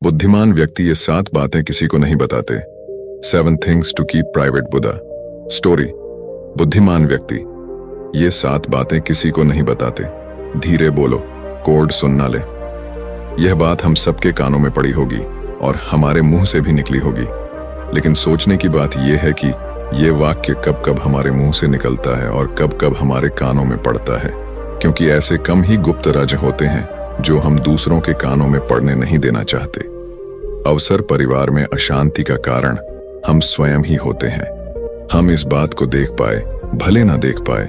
बुद्धिमान व्यक्ति ये 7 बातें किसी को नहीं बताते। 7 things to keep private Buddha. Story. बुद्धिमान व्यक्ति ये 7 बातें किसी को नहीं बताते। धीरे बोलो, कोड सुन ना ले। यह बात हम सबके कानों में पड़ी होगी और हमारे मुंह से भी निकली होगी, लेकिन सोचने की बात यह है कि यह वाक्य कब कब हमारे मुंह से निकलता है और कब कब हमारे कानों में पड़ता है, क्योंकि ऐसे कम ही गुप्त राज होते हैं जो हम दूसरों के कानों में पड़ने नहीं देना चाहते। अवसर परिवार में अशांति का कारण हम स्वयं ही होते हैं। हम इस बात को देख पाए भले ना देख पाए,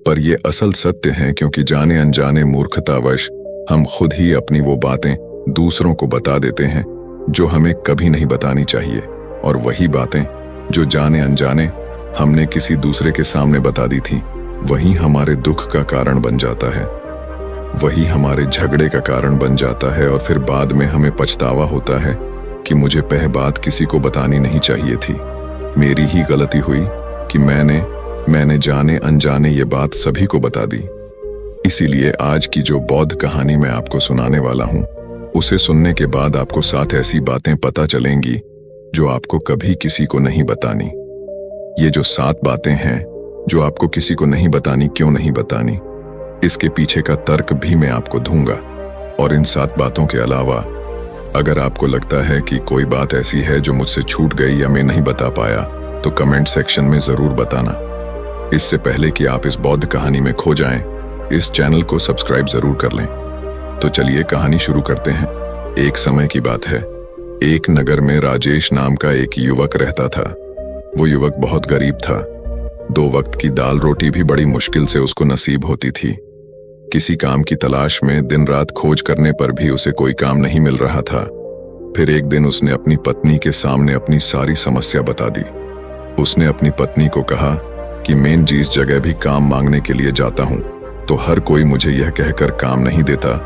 पर यह असल सत्य है, क्योंकि जाने अनजाने मूर्खतावश हम खुद ही अपनी वो बातें दूसरों को बता देते हैं जो हमें कभी नहीं बतानी चाहिए, और वही बातें जो जाने अनजाने हमने किसी दूसरे के सामने बता दी थी, वही हमारे दुख का कारण बन जाता है, वही हमारे झगड़े का कारण बन जाता है, और फिर बाद में हमें पछतावा होता है कि मुझे पह बात किसी को बतानी नहीं चाहिए थी। मेरी ही गलती हुई कि मैंने जाने अनजाने ये बात सभी को बता दी। इसीलिए आज की जो बौद्ध कहानी मैं आपको सुनाने वाला हूं, उसे सुनने के बाद आपको 7 ऐसी बातें पता चलेंगी जो आपको कभी किसी को नहीं बतानी। ये जो 7 बातें हैं जो आपको किसी को नहीं बतानी, क्यों नहीं बतानी, इसके पीछे का तर्क भी मैं आपको दूंगा। और इन 7 बातों के अलावा अगर आपको लगता है कि कोई बात ऐसी है जो मुझसे छूट गई या मैं नहीं बता पाया, तो कमेंट सेक्शन में जरूर बताना। इससे पहले कि आप इस बौद्ध कहानी में खो जाएं, इस चैनल को सब्सक्राइब जरूर कर लें। तो चलिए कहानी शुरू करते हैं। एक समय की बात है। एक नगर में राजेश नाम का एक युवक रहता था। वो युवक बहुत गरीब था। 2 वक्त की दाल रोटी भी बड़ी मुश्किल से उसको नसीब होती थी। किसी काम की तलाश में दिन रात खोज करने पर भी उसे कोई काम नहीं मिल रहा था। फिर एक दिन उसने अपनी पत्नी के सामने अपनी सारी समस्या बता दी। उसने अपनी पत्नी को कहा कि मैं जिस जगह भी काम मांगने के लिए जाता हूं, तो हर कोई मुझे यह कहकर काम नहीं देता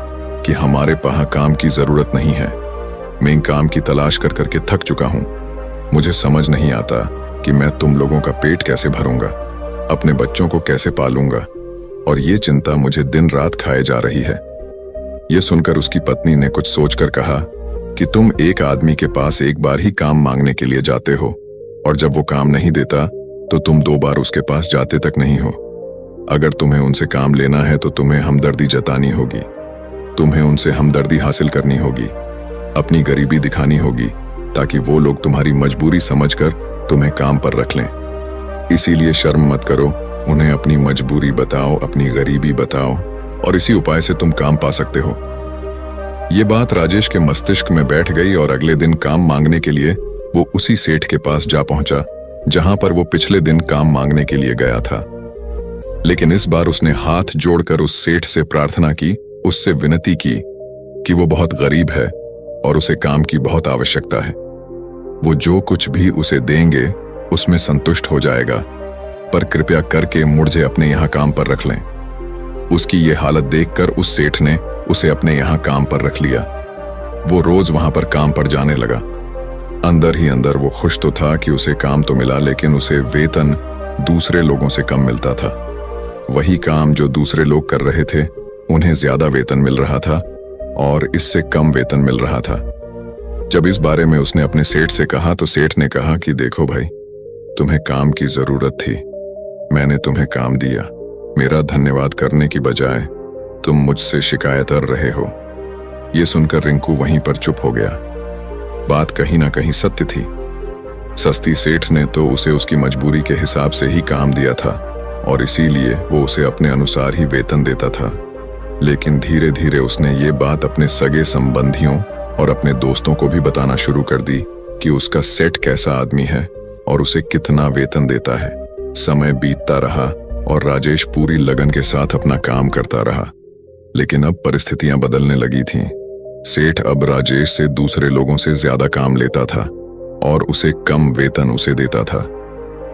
कि हमारे पास काम की जरूरत नहीं है। मैं काम की तलाश कर करके थक चुका हूं। मुझे समझ नहीं आता कि मैं तुम लोगों का पेट कैसे भरूंगा, अपने बच्चों को कैसे पालूंगा, और ये चिंता मुझे दिन रात खाए जा रही है। ये सुनकर उसकी पत्नी ने कुछ सोचकर कहा कि तुम एक आदमी के पास एक बार ही काम मांगने के लिए जाते हो, और जब वो काम नहीं देता तो तुम 2 बार उसके पास जाते तक नहीं हो। अगर तुम्हें उनसे काम लेना है तो तुम्हें हमदर्दी जतानी होगी, तुम्हें उनसे हमदर्दी हासिल करनी होगी, अपनी गरीबी दिखानी होगी, ताकि वो लोग तुम्हारी मजबूरी समझकर तुम्हें काम पर रख लें। इसीलिए शर्म मत करो, उन्हें अपनी मजबूरी बताओ, अपनी गरीबी बताओ, और इसी उपाय से तुम काम पा सकते हो। ये बात राजेश के मस्तिष्क में बैठ गई और अगले दिन काम मांगने के लिए वो उसी सेठ के पास जा पहुंचा जहां पर वो पिछले दिन काम मांगने के लिए गया था। लेकिन इस बार उसने हाथ जोड़कर उस सेठ से प्रार्थना की, उससे विनती की कि वो बहुत गरीब है और उसे काम की बहुत आवश्यकता है। वो जो कुछ भी उसे देंगे उसमें संतुष्ट हो जाएगा, पर कृपया करके मुझे अपने यहाँ काम पर रख लें। उसकी ये हालत देखकर उस सेठ ने उसे अपने यहाँ काम पर रख लिया। वो रोज वहां पर काम पर जाने लगा। अंदर ही अंदर वो खुश तो था कि उसे काम तो मिला, लेकिन उसे वेतन दूसरे लोगों से कम मिलता था। वही काम जो दूसरे लोग कर रहे थे, उन्हें ज्यादा वेतन मिल रहा था और इससे कम वेतन मिल रहा था। जब इस बारे में उसने अपने सेठ से कहा तो सेठ ने कहा कि देखो भाई, तुम्हें काम की जरूरत थी, मैंने तुम्हें काम दिया। मेरा धन्यवाद करने की बजाय तुम मुझसे शिकायत कर रहे हो। यह सुनकर रिंकू वहीं पर चुप हो गया। बात कहीं ना कहीं सत्य थी। सस्ती सेठ ने तो उसे उसकी मजबूरी के हिसाब से ही काम दिया था और इसीलिए वो उसे अपने अनुसार ही वेतन देता था। लेकिन धीरे धीरे उसने ये बात अपने सगे संबंधियों और अपने दोस्तों को भी बताना शुरू कर दी कि उसका सेठ कैसा आदमी है और उसे कितना वेतन देता है। समय बीतता रहा और राजेश पूरी लगन के साथ अपना काम करता रहा, लेकिन अब परिस्थितियां बदलने लगी थीं। सेठ अब राजेश से दूसरे लोगों से ज्यादा काम लेता था और उसे कम वेतन उसे देता था।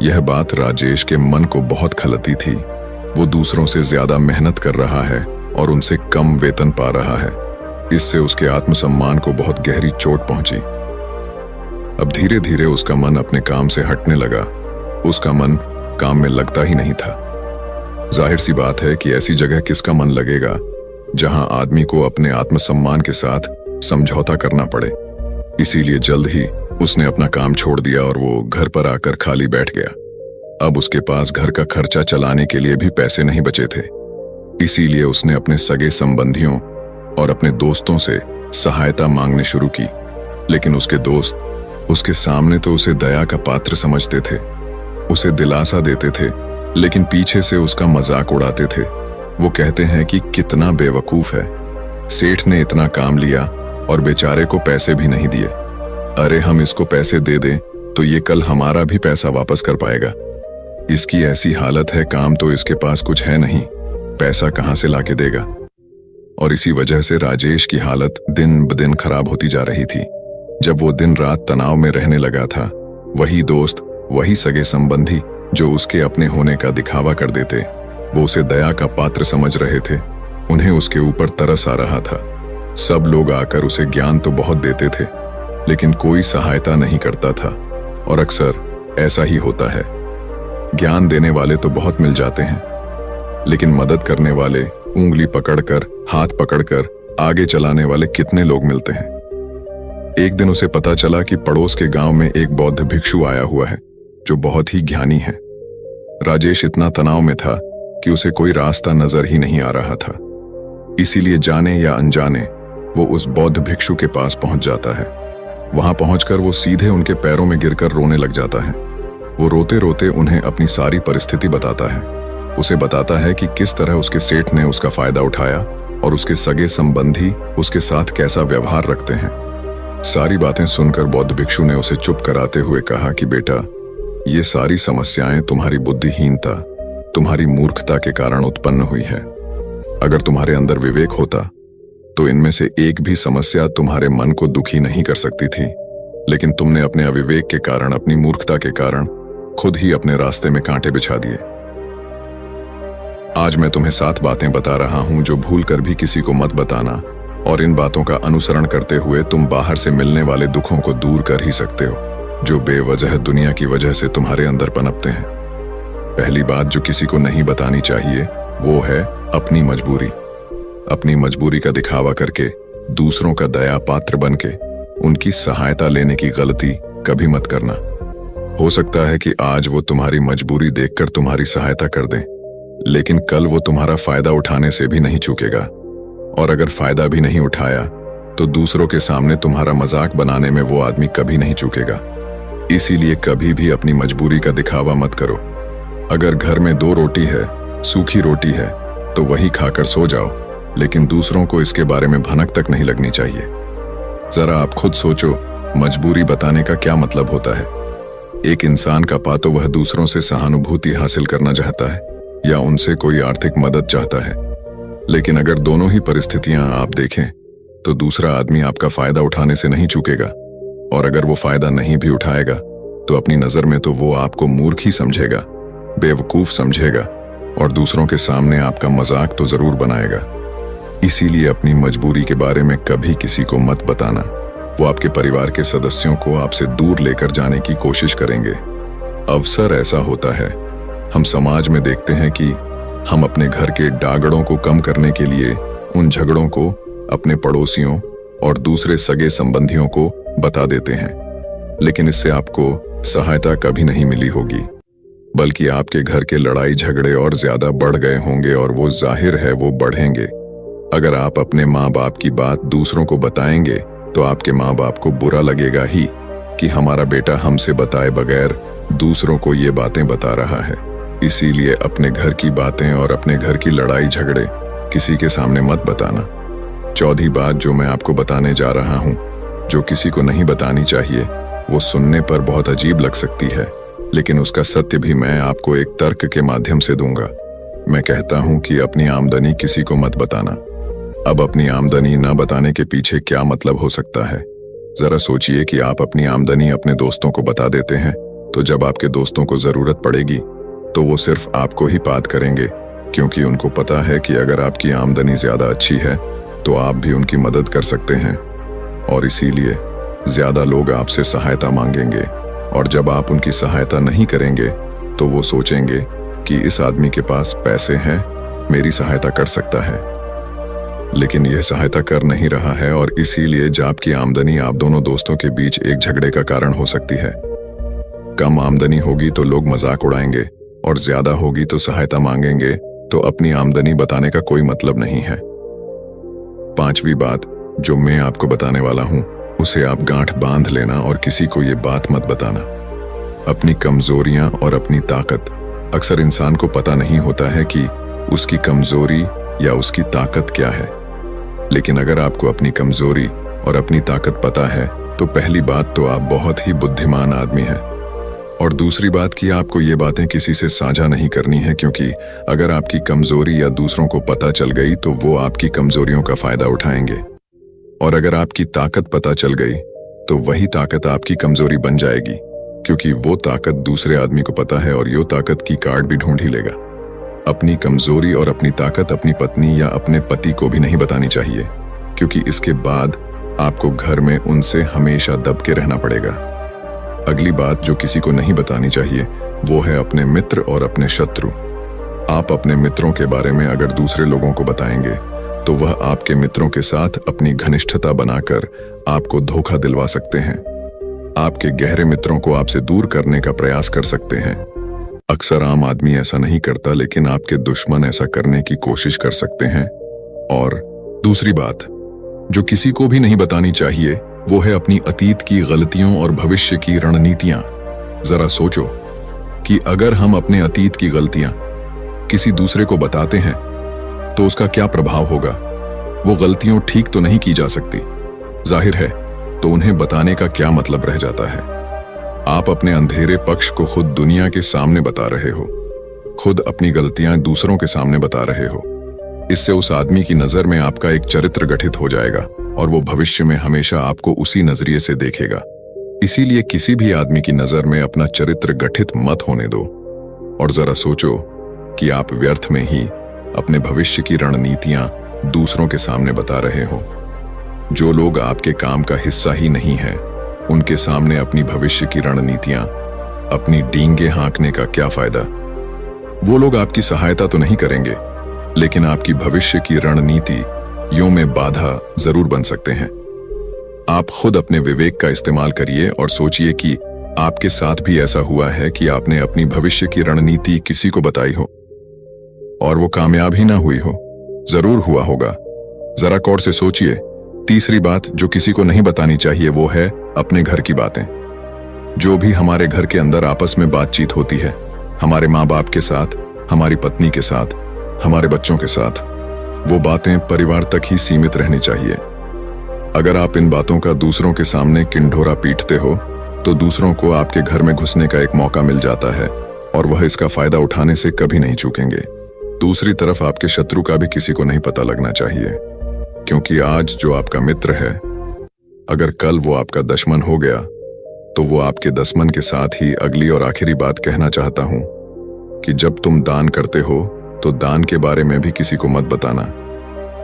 यह बात राजेश के मन को बहुत खलती थी। वो दूसरों से ज्यादा मेहनत कर रहा है और उनसे कम वेतन पा रहा है। इससे उसके आत्मसम्मान को बहुत गहरी चोट पहुंची। अब धीरे धीरे उसका मन अपने काम से हटने लगा। उसका मन काम में लगता ही नहीं था। जाहिर सी बात है कि ऐसी जगह किसका मन लगेगा जहां आदमी को अपने आत्मसम्मान के साथ समझौता करना पड़े। इसीलिए जल्द ही उसने अपना काम छोड़ दिया और वो घर पर आकर खाली बैठ गया। अब उसके पास घर का खर्चा चलाने के लिए भी पैसे नहीं बचे थे। इसीलिए उसने अपने सगे संबंधियों और अपने दोस्तों से सहायता मांगनी शुरू की। लेकिन उसके दोस्त उसके सामने तो उसे दया का पात्र समझते थे, उसे दिलासा देते थे, लेकिन पीछे से उसका मजाक उड़ाते थे। वो कहते हैं कि कितना बेवकूफ है, सेठ ने इतना काम लिया और बेचारे को पैसे भी नहीं दिए। अरे हम इसको पैसे दे दें तो ये कल हमारा भी पैसा वापस कर पाएगा। इसकी ऐसी हालत है, काम तो इसके पास कुछ है नहीं, पैसा कहां से लाके देगा। और इसी वजह से राजेश की हालत दिन ब दिन खराब होती जा रही थी। जब वो दिन रात तनाव में रहने लगा था, वही दोस्त, वही सगे संबंधी जो उसके अपने होने का दिखावा कर देते, वो उसे दया का पात्र समझ रहे थे। उन्हें उसके ऊपर तरस आ रहा था। सब लोग आकर उसे ज्ञान तो बहुत देते थे, लेकिन कोई सहायता नहीं करता था। और अक्सर ऐसा ही होता है, ज्ञान देने वाले तो बहुत मिल जाते हैं, लेकिन मदद करने वाले, उंगली पकड़कर, हाथ पकड़कर आगे चलाने वाले कितने लोग मिलते हैं। एक दिन उसे पता चला कि पड़ोस के गांव में एक बौद्ध भिक्षु आया हुआ है जो बहुत ही ज्ञानी है। राजेश इतना तनाव में था कि उसे कोई रास्ता नजर ही नहीं आ रहा था। इसीलिए जाने या अनजाने वो उस बौद्ध भिक्षु के पास पहुंच जाता है। वहां पहुंचकर वो सीधे उनके पैरों में गिरकर रोने लग जाता है। वो रोते रोते उन्हें अपनी सारी परिस्थिति बताता है। उसे बताता है कि किस तरह उसके सेठ ने उसका फायदा उठाया और उसके सगे संबंधी उसके साथ कैसा व्यवहार रखते हैं। सारी बातें सुनकर बौद्ध भिक्षु ने उसे चुप कराते हुए कहा कि बेटा, ये सारी समस्याएं तुम्हारी बुद्धिहीनता, तुम्हारी मूर्खता के कारण उत्पन्न हुई है। अगर तुम्हारे अंदर विवेक होता तो इनमें से एक भी समस्या तुम्हारे मन को दुखी नहीं कर सकती थी, लेकिन तुमने अपने अविवेक के कारण, अपनी मूर्खता के कारण खुद ही अपने रास्ते में कांटे बिछा दिए। आज मैं तुम्हें 7 बातें बता रहा हूं जो भूलकर भी किसी को मत बताना, और इन बातों का अनुसरण करते हुए तुम बाहर से मिलने वाले दुखों को दूर कर ही सकते हो जो बेवजह दुनिया की वजह से तुम्हारे अंदर पनपते हैं। पहली बात जो किसी को नहीं बतानी चाहिए वो है अपनी मजबूरी। अपनी मजबूरी का दिखावा करके, दूसरों का दया पात्र बनके उनकी सहायता लेने की गलती कभी मत करना। हो सकता है कि आज वो तुम्हारी मजबूरी देखकर तुम्हारी सहायता कर दें, लेकिन कल वो तुम्हारा फायदा उठाने से भी नहीं चूकेगा, और अगर फायदा भी नहीं उठाया तो दूसरों के सामने तुम्हारा मजाक बनाने में वो आदमी कभी नहीं चूकेगा। इसीलिए कभी भी अपनी मजबूरी का दिखावा मत करो। अगर घर में 2 रोटी है, सूखी रोटी है, तो वही खाकर सो जाओ, लेकिन दूसरों को इसके बारे में भनक तक नहीं लगनी चाहिए। जरा आप खुद सोचो, मजबूरी बताने का क्या मतलब होता है। एक इंसान का पा तो वह दूसरों से सहानुभूति हासिल करना चाहता है या उनसे कोई आर्थिक मदद चाहता है, लेकिन अगर दोनों ही परिस्थितियां आप देखें तो दूसरा आदमी आपका फायदा उठाने से नहीं चूकेगा, और अगर वो फायदा नहीं भी उठाएगा तो अपनी नजर में तो वो आपको मूर्ख ही समझेगा, बेवकूफ समझेगा, और दूसरों के सामने आपका मजाक तो जरूर बनाएगा। इसीलिए अपनी मजबूरी के बारे में कभी किसी को मत बताना। वो आपके परिवार के सदस्यों को आपसे दूर लेकर जाने की कोशिश करेंगे। अवसर ऐसा होता है, हम समाज में देखते हैं कि हम अपने घर के डागड़ों को कम करने के लिए उन झगड़ों को अपने पड़ोसियों और दूसरे सगे संबंधियों को बता देते हैं, लेकिन इससे आपको सहायता कभी नहीं मिली होगी, बल्कि आपके घर के लड़ाई झगड़े और ज्यादा बढ़ गए होंगे, और वो जाहिर है वो बढ़ेंगे। अगर आप अपने माँ बाप की बात दूसरों को बताएंगे तो आपके माँ बाप को बुरा लगेगा ही कि हमारा बेटा हमसे बताए बगैर दूसरों को ये बातें बता रहा है। इसीलिए अपने घर की बातें और अपने घर की लड़ाई झगड़े किसी के सामने मत बताना। चौथी बात जो मैं आपको बताने जा रहा हूं, जो किसी को नहीं बतानी चाहिए, वो सुनने पर बहुत अजीब लग सकती है, लेकिन उसका सत्य भी मैं आपको एक तर्क के माध्यम से दूंगा। मैं कहता हूं कि अपनी आमदनी किसी को मत बताना। अब अपनी आमदनी न बताने के पीछे क्या मतलब हो सकता है। जरा सोचिए कि आप अपनी आमदनी अपने दोस्तों को बता देते हैं, तो जब आपके दोस्तों को जरूरत पड़ेगी तो वो सिर्फ आपको ही बात करेंगे, क्योंकि उनको पता है कि अगर आपकी आमदनी ज्यादा अच्छी है तो आप भी उनकी मदद कर सकते हैं, और इसीलिए ज्यादा लोग आपसे सहायता मांगेंगे, और जब आप उनकी सहायता नहीं करेंगे तो वो सोचेंगे कि इस आदमी के पास पैसे हैं, मेरी सहायता कर सकता है। लेकिन यह सहायता कर नहीं रहा है और इसीलिए जॉब की आमदनी आप दोनों दोस्तों के बीच एक झगड़े का कारण हो सकती है। कम आमदनी होगी तो लोग मजाक उड़ाएंगे और ज्यादा होगी तो सहायता मांगेंगे, तो अपनी आमदनी बताने का कोई मतलब नहीं है। पांचवी बात जो मैं आपको बताने वाला हूं उसे आप गांठ बांध लेना और किसी को ये बात मत बताना। अपनी कमजोरियां और अपनी ताकत, अक्सर इंसान को पता नहीं होता है कि उसकी कमजोरी या उसकी ताकत क्या है। लेकिन अगर आपको अपनी कमजोरी और अपनी ताकत पता है तो पहली बात तो आप बहुत ही बुद्धिमान आदमी हैं। और दूसरी बात कि आपको ये बातें किसी से साझा नहीं करनी है, क्योंकि अगर आपकी कमजोरी या दूसरों को पता चल गई तो वो आपकी कमजोरियों का फायदा उठाएंगे, और अगर आपकी ताकत पता चल गई तो वही ताकत आपकी कमजोरी बन जाएगी, क्योंकि वो ताकत दूसरे आदमी को पता है और यो ताकत की कार्ड भी ढूंढ ही लेगा। अपनी कमजोरी और अपनी ताकत अपनी पत्नी या अपने पति को भी नहीं बतानी चाहिए, क्योंकि इसके बाद आपको घर में उनसे हमेशा दब के रहना पड़ेगा। अगली बात जो किसी को नहीं बतानी चाहिए वो है अपने मित्र और अपने शत्रु। आप अपने मित्रों के बारे में अगर दूसरे लोगों को बताएंगे तो वह आपके मित्रों के साथ अपनी घनिष्ठता बनाकर आपको धोखा दिलवा सकते हैं। आपके गहरे मित्रों को आपसे दूर करने का प्रयास कर सकते हैं। अक्सर आम आदमी ऐसा नहीं करता, लेकिन आपके दुश्मन ऐसा करने की कोशिश कर सकते हैं। और दूसरी बात जो किसी को भी नहीं बतानी चाहिए वो है अपनी अतीत की गलतियों और भविष्य की रणनीतियां। जरा सोचो कि अगर हम अपने अतीत की गलतियां किसी दूसरे को बताते हैं तो उसका क्या प्रभाव होगा। वो गलतियां ठीक तो नहीं की जा सकती, जाहिर है, तो उन्हें बताने का क्या मतलब रह जाता है। आप अपने अंधेरे पक्ष को खुद दुनिया के सामने बता रहे हो, खुद अपनी गलतियां दूसरों के सामने बता रहे हो। इससे उस आदमी की नजर में आपका एक चरित्र गठित हो जाएगा और वो भविष्य में हमेशा आपको उसी नजरिए से देखेगा। इसीलिए किसी भी आदमी की नजर में अपना चरित्र गठित मत होने दो। और जरा सोचो कि आप व्यर्थ में ही अपने भविष्य की रणनीतियां दूसरों के सामने बता रहे हो। जो लोग आपके काम का हिस्सा ही नहीं है उनके सामने अपनी भविष्य की रणनीतियां, अपनी डींगे हाँकने का क्या फायदा। वो लोग आपकी सहायता तो नहीं करेंगे, लेकिन आपकी भविष्य की रणनीति यों में बाधा जरूर बन सकते हैं। आप खुद अपने विवेक का इस्तेमाल करिए और सोचिए कि आपके साथ भी ऐसा हुआ है कि आपने अपनी भविष्य की रणनीति किसी को बताई हो और वो कामयाब ही ना हुई हो। जरूर हुआ होगा, जरा गौर से सोचिए। तीसरी बात जो किसी को नहीं बतानी चाहिए वो है अपने घर की बातें। जो भी हमारे घर के अंदर आपस में बातचीत होती है, हमारे माँ बाप के साथ, हमारी पत्नी के साथ, हमारे बच्चों के साथ, वो बातें परिवार तक ही सीमित रहनी चाहिए। अगर आप इन बातों का दूसरों के सामने किंढोरा पीटते हो तो दूसरों को आपके घर में घुसने का एक मौका मिल जाता है और वह इसका फायदा उठाने से कभी नहीं चूकेंगे। दूसरी तरफ आपके शत्रु का भी किसी को नहीं पता लगना चाहिए, क्योंकि आज जो आपका मित्र है अगर कल वो आपका दुश्मन हो गया तो वो आपके दुश्मन के साथ ही अगली और आखिरी बात कहना चाहता हूं कि जब तुम दान करते हो तो दान के बारे में भी किसी को मत बताना,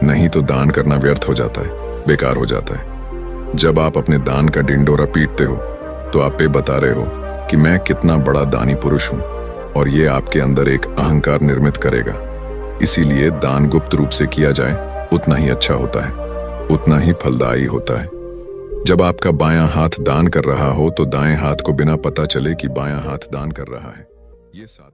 नहीं तो दान करना व्यर्थ हो जाता है, बेकार हो जाता है। जब आप अपने दान का डिंडोरा पीटते हो तो आप ये बता रहे हो कि मैं कितना बड़ा दानी पुरुष हूं, और ये आपके अंदर एक अहंकार निर्मित करेगा। इसीलिए दान गुप्त रूप से किया जाए उतना ही अच्छा होता है, उतना ही फलदायी होता है। जब आपका बायां हाथ दान कर रहा हो तो दाएं हाथ को बिना पता चले कि बायां हाथ दान कर रहा है। ये साथ